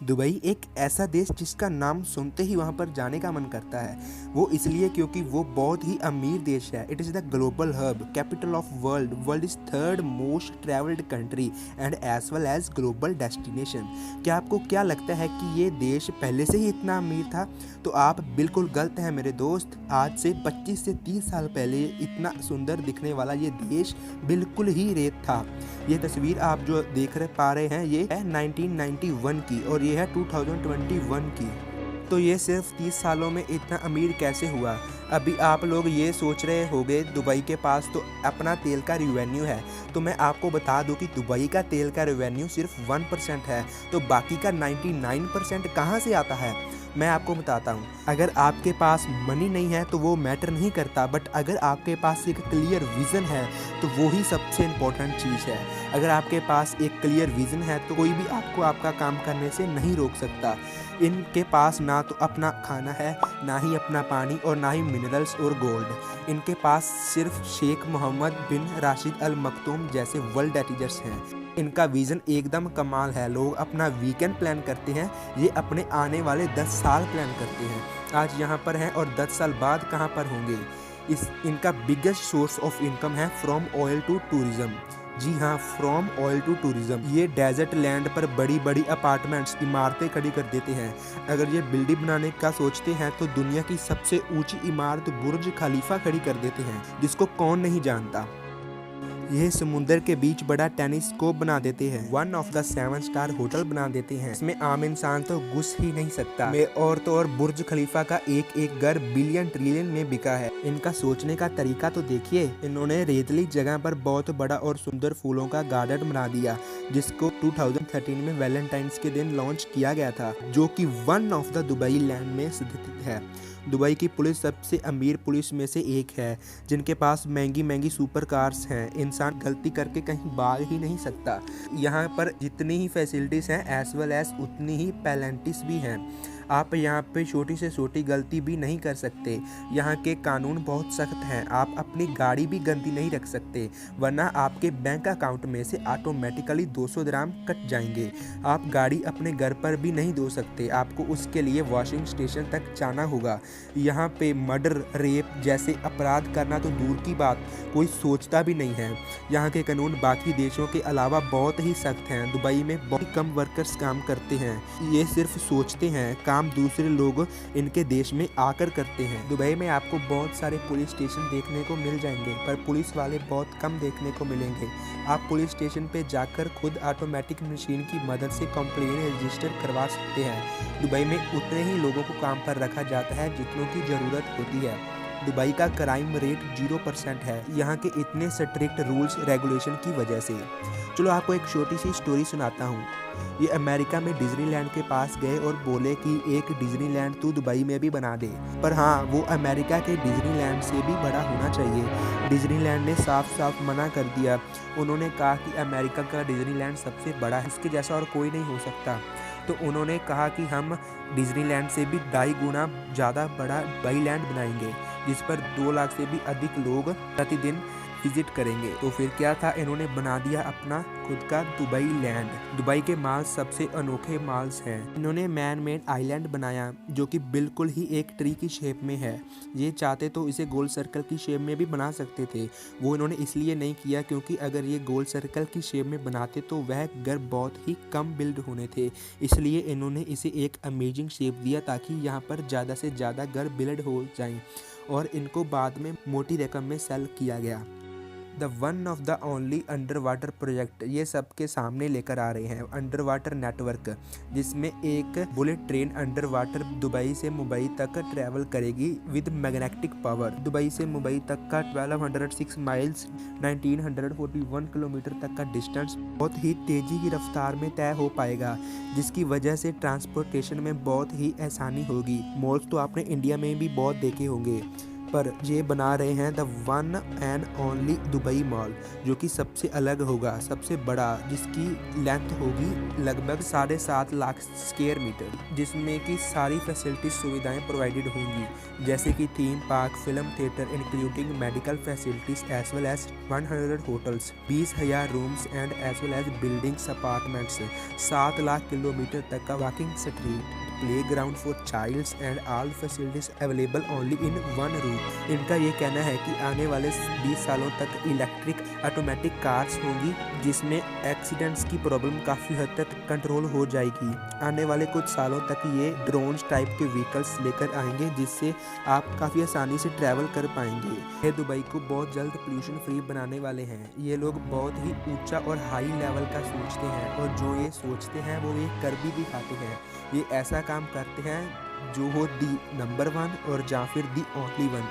Dubai एक ऐसा देश जिसका नाम सुनते ही वहाँ पर जाने का मन करता है। वो इसलिए क्योंकि वो बहुत ही अमीर देश है। It is the global hub, capital of world is third most travelled country and as well as global destination. क्या आपको क्या लगता है कि ये देश पहले से ही इतना अमीर था? तो आप बिल्कुल गलत हैं मेरे दोस्त। आज से 25 से 30 साल पहले इतना सुंदर दिखने वाला ये देश बिल्कुल ही रेत था। ये तस्वीर आप जो पा रहे हैं ये है 1991 की और ये है 2021 की। तो ये सिर्फ 30 सालों में इतना अमीर कैसे हुआ? अभी आप लोग ये सोच रहे होंगे दुबई के पास तो अपना तेल का रिवेन्यू है। तो मैं आपको बता दूं कि दुबई का तेल का रिवेन्यू सिर्फ 1% है, तो बाकी का 99% कहाँ से आता है? मैं आपको बताता हूँ। अगर आपके पास मनी नहीं है तो वो मैटर नहीं करता, बट अगर आपके पास एक क्लियर विज़न है तो वो ही सबसे इम्पोर्टेंट चीज़ है। अगर आपके पास एक क्लियर विज़न है तो कोई भी आपको आपका काम करने से नहीं रोक सकता। इनके पास ना तो अपना खाना है, ना ही अपना पानी और ना ही मिनरल्स और गोल्ड। इनके पास सिर्फ शेख मोहम्मद बिन राशिद अल मखतूम जैसे वर्ल्ड एटिजर्स हैं। इनका विज़न एकदम कमाल है। लोग अपना वीकेंड प्लान करते हैं, ये अपने आने वाले 10 साल प्लान करते हैं। आज यहाँ पर हैं और 10 साल बाद कहाँ पर होंगे। इनका बिगेस्ट सोर्स ऑफ इनकम है फ्रॉम ऑयल टू टूरिज़्म। जी हाँ, फ्रॉम ऑयल टू टूरिज़्म। ये डेजर्ट लैंड पर बड़ी बड़ी अपार्टमेंट्स, इमारतें खड़ी कर देते हैं। अगर ये बिल्डिंग बनाने का सोचते हैं तो दुनिया की सबसे ऊंची इमारत बुर्ज खलीफा खड़ी कर देते हैं, जिसको कौन नहीं जानता। यह समुंदर के बीच बड़ा टेनिस कोर्ट बना देते हैं। 1 ऑफ द 7 स्टार होटल बना देते हैं। इसमें आम इंसान तो घुस ही नहीं सकता। और बुर्ज खलीफा का एक एक घर बिलियन ट्रिलियन में बिका है। इनका सोचने का तरीका तो देखिए। इन्होंने रेतली जगह पर बहुत बड़ा और सुंदर फूलों का गार्डन बना दिया, जिसको 2013 में वैलेंटाइंस के दिन लॉन्च किया गया था, जो कि 1 ऑफ द दुबई लैंड में स्थित है। दुबई की पुलिस सबसे अमीर पुलिस में से एक है, जिनके पास महंगी महंगी सुपर कार्स हैं। इंसान गलती करके कहीं भाग ही नहीं सकता। यहाँ पर जितनी ही फैसिलिटीज़ हैं एज वेल एज उतनी ही पेनल्टीज भी हैं। आप यहाँ पे छोटी से छोटी गलती भी नहीं कर सकते। यहाँ के कानून बहुत सख्त हैं। आप अपनी गाड़ी भी गंदी नहीं रख सकते, वरना आपके बैंक अकाउंट में से ऑटोमेटिकली 200 दिरहम कट जाएंगे। आप गाड़ी अपने घर पर भी नहीं धो सकते, आपको उसके लिए वॉशिंग स्टेशन तक जाना होगा। यहाँ पे मर्डर, रेप जैसे अपराध करना तो दूर की बात, कोई सोचता भी नहीं है। यहाँ के कानून बाकी देशों के अलावा बहुत ही सख्त हैं। दुबई में बहुत कम वर्कर्स काम करते हैं। ये सिर्फ सोचते हैं, काम दूसरे लोग इनके देश में आकर करते हैं। दुबई में आपको बहुत सारे पुलिस स्टेशन देखने को मिल जाएंगे, पर पुलिस वाले बहुत कम देखने को मिलेंगे। आप पुलिस स्टेशन पे जाकर खुद ऑटोमेटिक मशीन की मदद से कंप्लेन रजिस्टर करवा सकते हैं। दुबई में उतने ही लोगों को काम पर रखा जाता है जितनों की ज़रूरत होती है। दुबई का क्राइम रेट 0% है, यहाँ के इतने स्ट्रिक्ट रूल्स रेगुलेशन की वजह से। चलो आपको एक छोटी सी स्टोरी सुनाता हूँ। ये अमेरिका में डिज्नीलैंड के पास गए और बोले कि एक डिज्नीलैंड तू दुबई में भी बना दे, पर हाँ, वो अमेरिका के डिज्नीलैंड से भी बड़ा होना चाहिए। डिज्नीलैंड ने साफ साफ मना कर दिया। उन्होंने कहा कि अमेरिका का डिज्नीलैंड सबसे बड़ा है, इसके जैसा और कोई नहीं हो सकता। तो उन्होंने कहा कि हम डिज्नीलैंड से भी 2.5 गुना ज़्यादा बड़ा दुबई लैंड बनाएंगे, जिस पर 2 लाख से भी अधिक लोग प्रतिदिन विजिट करेंगे। तो फिर क्या था, इन्होंने बना दिया अपना खुद का दुबई लैंड। दुबई के माल्स सबसे अनोखे माल्स हैं। इन्होंने मैन मेड आइलैंड बनाया, जो कि बिल्कुल ही एक ट्री की शेप में है। ये चाहते तो इसे गोल सर्कल की शेप में भी बना सकते थे। वो इन्होंने इसलिए नहीं किया क्योंकि अगर ये गोल सर्कल की शेप में बनाते तो वह घर बहुत ही कम बिल्ड होने थे। इसलिए इन्होंने इसे एक अमेजिंग शेप दिया ताकि यहाँ पर ज़्यादा से ज़्यादा घर बिल्ड हो जाएं, और इनको बाद में मोटी रकम में सेल किया गया। The one of the only under water project, ये सबके सामने लेकर आ रहे हैं अंडर वाटर नेटवर्क, जिसमें एक bullet train under water Dubai से मुंबई तक ट्रैवल करेगी विद मैग्नेटिक पावर। दुबई से मुंबई तक का 1206 माइल्स 1941 किलोमीटर तक का डिस्टेंस बहुत ही तेज़ी की रफ्तार में तय हो पाएगा, जिसकी वजह से ट्रांसपोर्टेशन में बहुत ही आसानी होगी। मॉल्स तो आपने इंडिया में भी बहुत देखे होंगे। पर ये बना रहे हैं the one and only Dubai mall, जो कि सबसे अलग होगा, सबसे बड़ा, जिसकी लेंथ होगी लगभग 7.5 लाख स्क्वायर मीटर, जिसमें कि सारी फैसिलिटीज सुविधाएं प्रोवाइडेड होंगी, जैसे कि theme park, film theatre including medical facilities as well as 100 hotels, 20,000 rooms and as well as buildings apartments, 7 lakh kilometre तक का walking street, playground for childs and all facilities available only in one route. इनका ये कहना है कि आने वाले 20 सालों तक इलेक्ट्रिक ऑटोमेटिक कार्स होंगी, जिसमें एक्सीडेंट्स की प्रॉब्लम काफ़ी हद तक कंट्रोल हो जाएगी। आने वाले कुछ सालों तक ये ड्रोन्स टाइप के व्हीकल्स लेकर आएंगे, जिससे आप काफ़ी आसानी से ट्रैवल कर पाएंगे। ये दुबई को बहुत जल्द पोल्यूशन फ्री बनाने वाले हैं। ये लोग बहुत ही ऊंचा और हाई लेवल का सोचते हैं, और जो ये सोचते हैं वो ये कर भी दिखाते हैं। ये ऐसा काम करते हैं जो हो दी नंबर 1 और या फिर दी ओनली 1।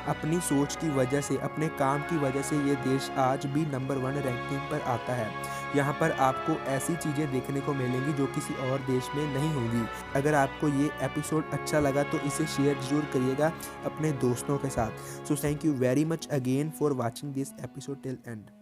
अपनी सोच की वजह से, अपने काम की वजह से ये देश आज भी नंबर 1 रैंकिंग पर आता है। यहाँ पर आपको ऐसी चीज़ें देखने को मिलेंगी जो किसी और देश में नहीं होंगी। अगर आपको ये एपिसोड अच्छा लगा तो इसे शेयर जरूर करिएगा अपने दोस्तों के साथ। So thank you very much again for watching this episode till and.